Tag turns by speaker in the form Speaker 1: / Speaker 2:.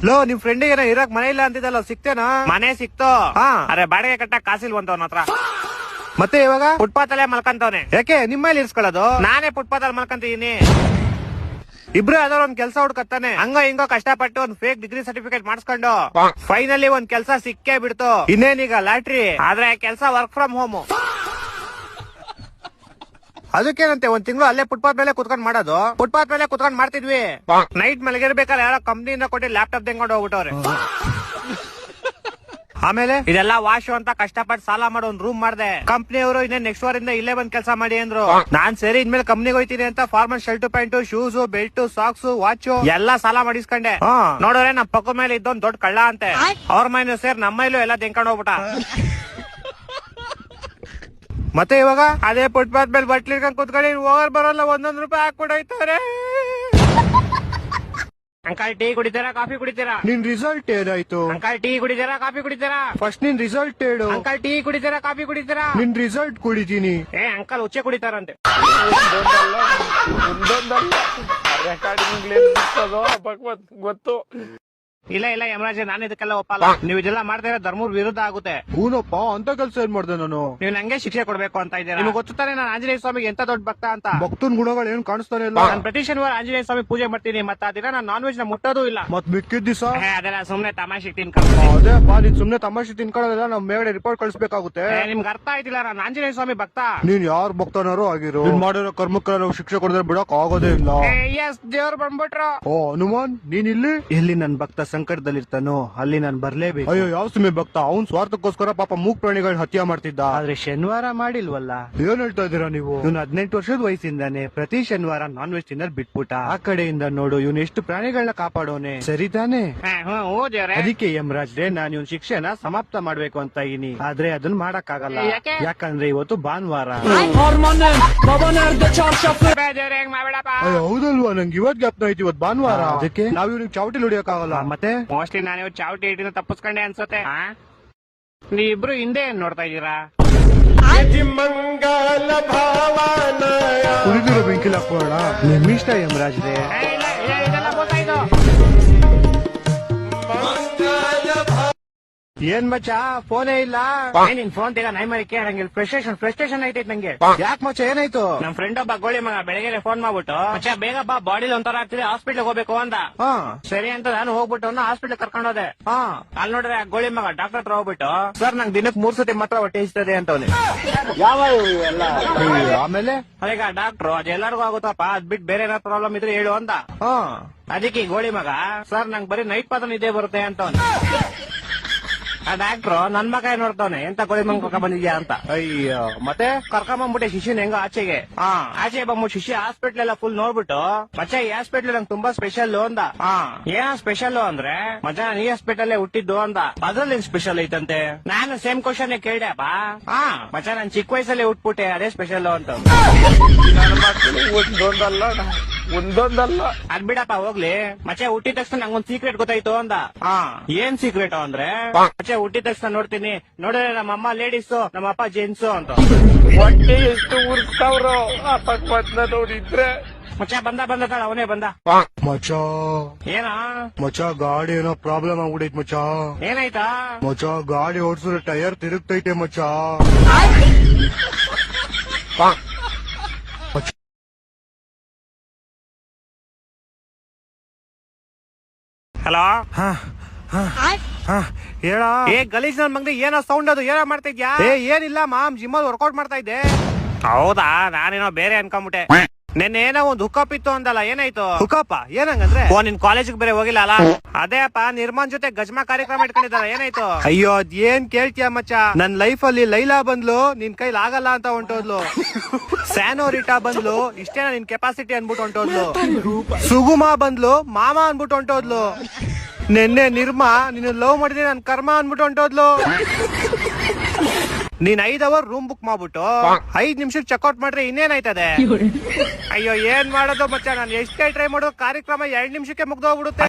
Speaker 1: Low ನಿಮ್ friend ಏನೋ ಇರಕ್ ಮನೆ ಇಲ್ಲ ಅಂತಿದ್ದಲ್ಲ, ಸಿಕ್ತೇನಾ?
Speaker 2: ಮನೆ ಸಿಕ್ತು. ಅರೆ ಬಾಡಿಗೆ ಕಟ್ಟಕ್ ಕಾಸಿಲ್ವಂತ ಅವನ ಹತ್ರ.
Speaker 1: ಮತ್ತೆ ಇವಾಗ
Speaker 2: ಫುಟ್ಪಾತ್ ಅಲ್ಲೇ ಮಲ್ಕಂತವ್ನೆ.
Speaker 1: ಯಾಕೆ ನಿಮ್ಮಲ್ಲಿ ಇರ್ಸ್ಕೊಳ್ಳೋದು?
Speaker 2: ನಾನೇ ಫುಟ್ಪಾತ್ ಅಲ್ಲಿ ಮಲ್ಕಂತಿದೀನಿ.
Speaker 1: ಇಬ್ರು ಯಾವ್ದಾರ ಒಂದ್ ಕೆಲ್ಸ ಹುಡ್ಕತ್ತಾನೆ.
Speaker 2: ಹಂಗ ಹಿಂಗೋ ಕಷ್ಟಪಟ್ಟು ಒಂದ್ ಫೇಕ್ ಡಿಗ್ರಿ ಸರ್ಟಿಫಿಕೇಟ್ ಮಾಡಿಸ್ಕೊಂಡು ಫೈನಲಿ ಒಂದ್ ಕೆಲ್ಸ ಸಿಕ್ಕೇ ಬಿಡ್ತು.
Speaker 1: ಇನ್ನೇನೀಗ ಲ್ಯಾಟ್ರಿ.
Speaker 2: ಆದ್ರೆ ಕೆಲ್ಸ ವರ್ಕ್ ಫ್ರಮ್ ಹೋಮ್.
Speaker 1: ಅದಕ್ಕೇನಂತೆ ಒಂದ್ ತಿಂಗಳು ಅಲ್ಲೇ ಫುಟ್ಪಾತ್ ಮೇಲೆ ಕುತ್ಕೊಂಡ್ ಮಾಡೋದು.
Speaker 2: ಫುಟ್ಪಾತ್ ಮೇಲೆ ಕುತ್ಕೊಂಡ್ ಮಾಡ್ತಿದ್ವಿ. ನೈಟ್ ಮಲಗಿರ್ಬೇಕಾದ್ರೆ ಯಾರೋ ಕಂಪ್ನಿಯಿಂದ ಕೊಟ್ಟು ಲ್ಯಾಪ್ಟಾಪ್ ತೆಗೊಂಡು ಹೋಗ್ಬಿಟ್ಟವ್ರೆ.
Speaker 1: ಆಮೇಲೆ
Speaker 2: ಇದೆಲ್ಲ ವಾಶು ಅಂತ ಕಷ್ಟಪಟ್ಟು ಸಾಲ ಮಾಡೋ ಒಂದ್ ರೂಮ್ ಮಾಡ್ದೆ. ಕಂಪ್ನಿಯವರು ಇನ್ನೇ ನೆಕ್ಸ್ಟ್ ವಾರಿಂದ ಇಲ್ಲೇ ಬಂದ್ ಕೆಲಸ ಮಾಡಿ ಅಂದ್ರು. ನಾನ್ ಸರಿ ಇನ್ಮೇಲೆ ಕಂಪ್ನಿಗೆ ಹೋಯ್ತೀನಿ ಅಂತ formal shirt pant, shoes, belt, socks, watch ಎಲ್ಲಾ ಸಾಲ ಮಾಡಿಸ್ಕೊಂಡೆ. ನೋಡೋರೆ ನಮ್ ಪಕ್ಕ ಮೇಲೆ ಇದ್ದೊಂದ್ ದೊಡ್ಡ ಕಳ್ಳ ಅಂತೆ. ಅವ್ರ ಮೈನು ಸೇರ್ ನಮ್ಮ ಮೈಲೂ ಎಲ್ಲ ತೆಂಕೊಂಡು ಹೋಗ್ಬಿಟ್ಟ.
Speaker 1: ಮತ್ತೆ ಇವಾಗ
Speaker 2: ಅದೇ ಫುಟ್ಪಾತ್ ಮೇಲೆ ಬಟ್ಲಿರ್ಕೊಂಡ್ ಕುತ್ಕೊಂಡು ಹೋಗರ್ ಬರಲ್ಲ ಒಂದೊಂದ್ ರೂಪಾಯಿ ಹಾಕ್ಬಿಡೋಯ್ತಾರೆ. ಅಂಕಲ್ ಟೀ ಕುಡಿತೀರಾ ಕಾಫಿ ಕುಡಿತೀರಾ?
Speaker 1: ನಿನ್ ರಿಸಲ್ಟ್ ಏನಾಯ್ತು?
Speaker 2: ಅಂಕಲ್ ಟೀ ಕುಡಿತೀರಾ ಕಾಫಿ ಕುಡಿತೀರಾ?
Speaker 1: ಫಸ್ಟ್ ನಿನ್ ರಿಸಲ್ಟ್ ಹೇಳು.
Speaker 2: ಅಂಕಲ್ ಟೀ ಕುಡಿತೀರಾ ಕಾಫಿ ಕುಡಿತೀರಾ?
Speaker 1: ನಿನ್ ರಿಸಲ್ಟ್ ಕುಡಿತೀನಿ.
Speaker 2: ಅಂಕಲ್ ಉಚ್ಚೆ ಕುಡಿತಾರಂತೆ.
Speaker 3: ಗೊತ್ತು.
Speaker 2: ಇಲ್ಲ ಇಲ್ಲ ಯಮರಾಜ, ನಾನು ಇದಕ್ಕೆಲ್ಲ ಒಪ್ಪಲ್ಲ. ನೀವು ಇದೆಲ್ಲ ಮಾಡ್ತಾ ಧರ್ಮದ ವಿರುದ್ಧ ಆಗುತ್ತೆ.
Speaker 1: ಹೂನಪ್ಪ, ಅಂತ ಕೆಲ್ಸ ಏನ್ ಮಾಡ್ದೆ ನಾನು?
Speaker 2: ನೀವು ನಂಗೆ ಶಿಕ್ಷೆ ಕೊಡ್ಬೇಕು ಅಂತ ಇದ್ದೀರಾ. ನಿಮ್ಗೆ ಗೊತ್ತಾನೆ ನಾನು ಆಂಜನೇಯ ಸ್ವಾಮಿಗೆ ಎಂತ ದೊಡ್ಡ ಭಕ್ತ ಅಂತ.
Speaker 1: ಭಕ್ತನ್ ಗುಣಗಳು ಏನ್ ಕಾಣಿಸ್ತಾನೆ ಇಲ್ಲ.
Speaker 2: ನಾನು ಪ್ರತಿ ಶನಿವಾರ ಆಂಜನೇಯ ಸ್ವಾಮಿ ಪೂಜೆ ಮಾಡ್ತೀನಿ. ಮತ್ತೆ ಆ ದಿನ ನಾನು ನಾನ್ ವೆಜ್ ನ ಮುಟ್ಟೋದು ಇಲ್ಲ.
Speaker 1: ಮತ್ ಮಿಕ್ಕಿದ ದಿವಸ
Speaker 2: ಅದೆಲ್ಲ ಸುಮ್ನೆ ತಮಾಷೆಗೆ ತಿನ್ಕೊಂಡು.
Speaker 1: ಅದೇ ಪಾ, ನೀನ್ ಸುಮ್ನೆ ತಮಾಷೆ ತಿನ್ಕೊಳ್ಳೋದೆಲ್ಲ ನಮ್ ಮೇಗಡೆ ರಿಪೋರ್ಟ್ ಕಳಿಸ್ಬೇಕಾಗುತ್ತೆ.
Speaker 2: ನಿಮ್ಗೆ ಅರ್ಥ ಆಯ್ತಿಲ್ಲ, ನಾನು ಆಂಜನೇಯ ಸ್ವಾಮಿ ಭಕ್ತ.
Speaker 1: ನೀನ್ ಯಾರ್ ಭಕ್ತನಾರು ಆಗಿರೋ, ನೀನ್ ಮಾಡಿರೋ ಕರ್ಮಕ್ಕೆಲ್ಲ ಶಿಕ್ಷೆ ಕೊಡದ್ರೆ ಬಿಡಕ್ ಆಗೋದೇ ಇಲ್ಲ.
Speaker 2: ಎಸ್, ದೇವ್ರು ಬಂದ್ಬಿಟ್ರು.
Speaker 1: ಓ ಹನುಮಾನ್, ನೀನ್ ಇಲ್ಲಿ?
Speaker 2: ಎಲ್ಲಿ ನನ್ ಭಕ್ತ ಸಂಕಟದಲ್ಲಿರ್ತಾನೋ ಅಲ್ಲಿ ನಾನು ಬರ್ಲೇಬೇಕು.
Speaker 1: ಅಯ್ಯೋ, ಯಾವ ಸುಮ್ಮನೆ ಭಕ್ತ? ಅವ್ನ್ ಸ್ವಾರ್ಥಕ್ಕೋಸ್ಕರ ಪಾಪ ಮೂಕ್ ಪ್ರಾಣಿಗಳನ್ನ ಹತ್ಯೆ ಮಾಡ್ತಿದ್ದ.
Speaker 2: ಆದ್ರೆ ಶನಿವಾರ ಮಾಡಿಲ್ವಲ್ಲ.
Speaker 1: ಏನ್ ಹೇಳ್ತಾ ಇದೀರಾ ನೀವು?
Speaker 2: ಇವ್ನು 18 ವರ್ಷದ ವಯಸ್ಸಿಂದಾನೆ ಪ್ರತಿ ಶನಿವಾರ ನಾನ್ ವೆಜ್ ತಿನ್ನೋದ್ ಬಿಟ್ಬಿಟ್ಟ. ಆ ಕಡೆಯಿಂದ ನೋಡು ಇವ್ನು ಎಷ್ಟು ಪ್ರಾಣಿಗಳನ್ನ ಕಾಪಾಡೋನೆ. ಸರಿ ತಾನೆ? ಅದಕ್ಕೆ ಯಮರಾಜ್ರೆ, ನಾನು ಇವ್ನ ಶಿಕ್ಷೆನ ಸಮಾಪ್ತ ಮಾಡ್ಬೇಕು ಅಂತ ಇದೀನಿ. ಆದ್ರೆ ಅದನ್ನ ಮಾಡಕ್ ಆಗಲ್ಲ. ಯಾಕಂದ್ರೆ ಇವತ್ತು ಭಾನುವಾರ.
Speaker 1: ಅಯ್ಯೋ ಹೌದಲ್ವಾ, ನಂಗೆ ಇವತ್ ಜ್ಞಾಪನ ಐತಿ, ಇವತ್ ಭಾನುವಾರ. ಅದಕ್ಕೆ ನಾವ್ ಇವ್ನಿಗೆ ಚಾವಟಿ ಹೊಡಿಯಕ್ ಆಗಲ್ಲ.
Speaker 2: ಮತ್ತೆ ಮೋಸ್ಟ್ಲಿ ನಾನು ಚಾವಟಿ ಇಟ್ಟಿನ ತಪ್ಪಿಸ್ಕೊಂಡೆ ಅನ್ಸುತ್ತೆ. ನೀವಿಬ್ರು ಹಿಂದೆ ಏನ್ ನೋಡ್ತಾ ಇದೀರಾ?
Speaker 1: ಕುಡಿದಿರೋ ಬೆಂಕಿಲ್ ಹಾಕೋಣ. ನಿಮ್ ಇಷ್ಟ ಯಮರಾಜ್ರೆ.
Speaker 2: ಏನ್ ಮಚ್ಚ ಫೋನೇ ಇಲ್ಲ? ನಿನ್ ಫೋನ್ ತೆಗ ನೈ ಮಾಡಿ ಕೇಳಂಗಿಲ್ಲ. ಫ್ರಸ್ಟ್ರೇಷನ್ ಐತೈತ್ ನಂಗೆ.
Speaker 1: ಯಾಕೆ ಮಚ್ಚ, ಏನಾಯ್ತು?
Speaker 2: ನಮ್ ಫ್ರೆಂಡ್ ಒಬ್ಬ ಗೋಳಿ ಮಗ ಬೆಳಗ್ಗೆ ಫೋನ್ ಮಾಡ್ಬಿಟ್ಟು, ಮಚ್ಚ ಬೇಗ ಬಾ, ಬಾಡಿಲಿ ಒಂಥರ ಆಗ್ತಿದೆ, ಹಾಸ್ಪಿಟ್ಲ್ ಹೋಗ್ಬೇಕು ಅಂದ. ಸರಿ ಅಂತ ನಾನು ಹೋಗ್ಬಿಟ್ಟು ಹಾಸ್ಪಿಟ್ಲ್ ಕರ್ಕೊಂಡು ಹೋದೆ. ಅಲ್ಲಿ ನೋಡ್ರೆ ಆ ಗೋಳಿ ಮಗ ಡಾಕ್ಟರ್ ಹತ್ರ ಹೋಗ್ಬಿಟ್ಟು, ಸರ್ ನಂಗೆ ದಿನಕ್ಕೆ 3 ಸತಿ ಮಾತ್ರ ಹೊಟ್ಟೆ ಇಸ್ತದೆ ಅಂತವ್ನೆ.
Speaker 1: ಆಮೇಲೆ
Speaker 2: ಅದೀಗ ಡಾಕ್ಟ್ರು ಅದೆಲ್ಲರಿಗೂ ಆಗುತ್ತಪ್ಪ, ಅದ್ ಬಿಟ್ಟು ಬೇರೆ ಏನಾದ್ರು ಪ್ರಾಬ್ಲಮ್ ಇದ್ರೆ ಹೇಳು ಅಂದ. ಅದಕ್ಕೆ ಈ ಗೋಳಿ ಮಗ, ಸರ್ ನಂಗೆ ಬರೀ ನೈಟ್ ಮಾತ್ರ ನಿದ್ದೆ ಬರುತ್ತೆ ಅಂತವ್ನೆ. ಆ ಡಾಕ್ಟ್ರು ನನ್ ಮಗ ನೋಡ್ತಾವನೆ, ಎಂತ ಗೋಳಿ ಮಗ ಕರ್ಕೊಂಡ್ ಬಂದಿದ್ಯಾ ಅಂತ.
Speaker 1: ಅಯ್ಯೋ, ಮತ್ತೆ
Speaker 2: ಕರ್ಕೊಂಬಂದ್ಬಿಟ್ಟೆ ಶಿಷ್ಯನ್ ಹೆಂಗ ಆಚೆಗೆ. ಆಚೆ ಬಂದ್ಬಿಟ್ಟು ಶಿಷ್ಯ ಹಾಸ್ಪಿಟ್ಲ್ ಎಲ್ಲ ಫುಲ್ ನೋಡ್ಬಿಟ್ಟು, ಮಚ್ಚ ಈ ಹಾಸ್ಪಿಟ್ಲ್ ನಂಗೆ ತುಂಬಾ ಸ್ಪೆಷಲ್ ಅಂದ. ಏನ ಸ್ಪೆಷಲ್ ಅಂದ್ರೆ, ಮಚ್ಚ ನಾನು ಈ ಹಾಸ್ಪಿಟಲ್ ಹುಟ್ಟಿದ್ದು ಅಂದ. ಅದ್ರಲ್ಲಿ ಸ್ಪೆಷಲ್ ಐತಂತೆ. ನಾನು ಸೇಮ್ ಕ್ವಶನ್ ಕೇಳ್ದೆಪ್ಪ. ಮಚ್ಚ ನಾನ್ ಚಿಕ್ಕ ವಯಸ್ಸಲ್ಲಿ ಹುಟ್ಬಿಟ್ಟೆ, ಅದೇ ಸ್ಪೆಷಲ್ ಅಂತ.
Speaker 3: ಒಂದೊಂದಲ್ಲ
Speaker 2: ಅದ್ ಬಿಡಪ್ಪ ಹೋಗ್ಲಿ. ಮಚ್ಚ ಹುಟ್ಟಿದ ತಕ್ಷಣ ನಂಗೊಂದ್ ಸೀಕ್ರೆಟ್ ಗೊತ್ತಾಯ್ತು ಅಂದ. ಏನ್ ಸೀಕ್ರೆಟ್ ಅಂದ್ರೆ, ಮಚ್ಚ ಹುಟ್ಟಿದ ತಕ್ಷಣ ನೋಡ್ತೀನಿ, ನೋಡಿದ್ರೆ ನಮ್ಮಮ್ಮ ಲೇಡೀಸು, ನಮ್ಮಪ್ಪ ಜೆಂಟ್ಸು ಅಂತ.
Speaker 3: ಹೊಟ್ಟೆ ಎಷ್ಟು ಉರ್ಸ್ತಾವ್ರೋ ಅಪಕ್ವತ್ನ ನೋಡಿದ್ರೆ.
Speaker 2: ಮಚ್ಚ ಬಂದ ತಾಳ, ಅವನೇ ಬಂದ.
Speaker 1: ಮಚ್ಚ
Speaker 2: ಏನ
Speaker 1: ಮಚ್ಚ, ಗಾಡಿ ಏನೋ ಪ್ರಾಬ್ಲಮ್ ಆಗ್ಬಿಡೈತ್ ಮಚ್ಚ.
Speaker 2: ಏನಾಯ್ತಾ?
Speaker 1: ಮಚ್ಚ ಗಾಡಿ ಓಡಿಸಿದ್ರೆ ಟೈರ್ ತಿರುಗ್ತೈತೆ ಮಚ್ಚ.
Speaker 2: ಹಲೋ,
Speaker 1: ಹೇಳ.
Speaker 2: ಗಲೀಜ್ ನನ್ ಮಗನಿಗೆ ಏನೋ ಸೌಂಡ್, ಅದು ಏನೋ ಮಾಡ್ತಾ ಇದ್ಯಾ?
Speaker 1: ಏನಿಲ್ಲ ಮಾಮ್, ಜಿಮ್ಮಲ್ಲಿ ವರ್ಕೌಟ್ ಮಾಡ್ತಾ ಇದ್ದೆ.
Speaker 2: ಹೌದಾ, ನಾನೇನೋ ಬೇರೆ ಅನ್ಕೊಂಬಿಟ್ಟೆ. ನಿನ್ನೆ ಏನೋ ಒಂದು ಹುಕಪ್ ಇತ್ತು ಅಂದಲ್ಲ, ಏನಾಯ್ತು?
Speaker 1: ಹುಕಪ್ಪ ಏನಂಗಂದ್ರೆ?
Speaker 2: ನಿನ್ ಕಾಲೇಜಿಗೆ ಬೇರೆ ಹೋಗಿಲ್ಲ ಅಲ್ಲ? ಅದೇ ಅಪ್ಪ, ನಿರ್ಮಾನ್ ಜೊತೆ ಗಜ್ಮಾ ಕಾರ್ಯಕ್ರಮ ಇಟ್ಕೊಂಡಿದ್ದಾರ, ಏನಾಯ್ತು?
Speaker 1: ಅಯ್ಯೋ, ಅದ್ ಏನ್ ಕೇಳ್ತೀಯ ಮಚ್ಚ, ನನ್ ಲೈಫ್ ಅಲ್ಲಿ ಲೈಲಾ ಬಂದ್ಲು, ನಿನ್ ಕೈಲಿ ಆಗಲ್ಲ ಅಂತ ಹೊಂಟೋದ್ಲು. ಸ್ಯಾನೋರಿಟಾ ಬಂದ್ಲು, ಇಷ್ಟೇನ ನಿನ್ ಕೆಪಾಸಿಟಿ ಅನ್ಬಿಟ್ಟು ಹೊಂಟೋದ್ಲು. ಸುಗುಮಾ ಬಂದ್ಲು, ಮಾಮ ಅನ್ಬಿಟ್ಟು ಹೊಂಟೋದ್ಲು. ನಿನ್ನೆ ನಿರ್ಮಾ, ನೀನು ಲವ್ ಮಾಡಿದ್ರೆ ನನ್ ಕರ್ಮ ಅನ್ಬಿಟ್ಟು ಹೊಂಟೋದ್ಲು. ನೀನ್ 5 ಅವರ್ ರೂಮ್ ಬುಕ್ ಮಾಡ್ಬಿಟ್ಟು 5 ನಿಮಿಷಕ್ಕೆ ಚೆಕ್ಔಟ್ ಮಾಡ್ರೆ ಇನ್ನೇನಾಯ್ತದೆ? ಅಯ್ಯೋ, ಏನ್ ಮಾಡೋದು ಮಚ್ಚ, ನಾನು ಎಷ್ಟೇ ಟ್ರೈ ಮಾಡೋ ಕಾರ್ಯಕ್ರಮ 2 ನಿಮಿಷಕ್ಕೆ ಮುಗ್ದೋಗ್ಬಿಡುತ್ತೆ.